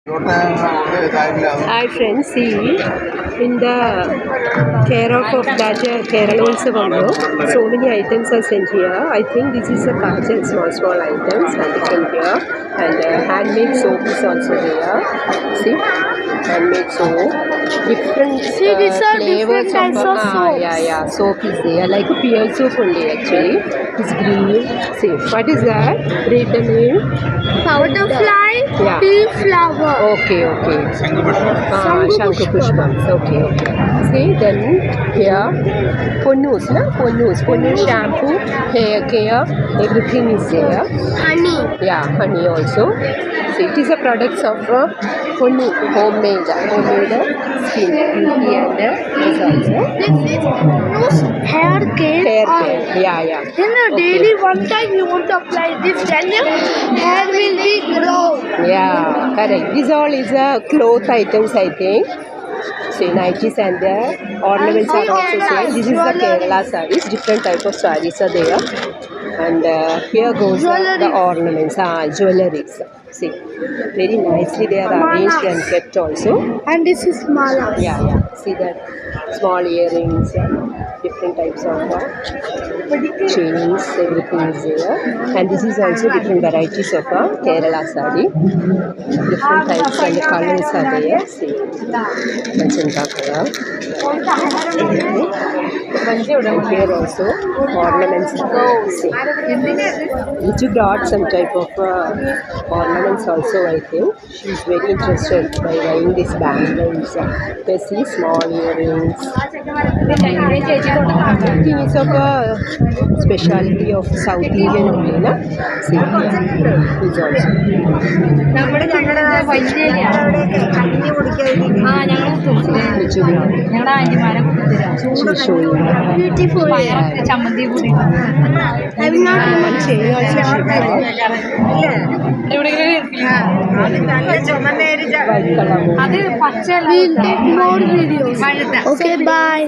Hi friends, see in the care of that Kerala also so many items are sent here. I think this is a kajal, small items and different here, and handmade soap is also there. See, handmade soap, different flavors different types of soaps. soap is there, like a pear soap only actually. It's green. See, what is that? Read the name. Butterfly, Yeah. pea flower. Okay. Shanghu Pushpams. Okay. See, then here, Ponnus shampoo, hair care, everything is there. Honey. Yeah, honey also. See, it is a products of Ponnu, homemade skin, beauty and this also. This is Ponnu's hair care Hair oil. care, yeah. In a daily one time you want to apply this, then your hair will be grow. Yeah, correct. This all is cloth items, I think. See, nighties and the ornaments are also same. This is the Kerala sarees. Different type of sarees are there. And here goes the ornaments, jewelries. See, very nicely they are arranged and kept also. And this is mala. Yeah. See that small earrings, different types of chains, everything is there. And this is also different varieties of Kerala saree. Different types and the colors are there. See, magenta color. And here also ornaments. See, which brought some type of ornaments also. I think she's very interested by buying these bangles. They see small earrings. Everything is of a speciality of South Indian only, na? See, is also. She's showing. Beautiful. I'm not White color. We'll take more videos. Okay, bye.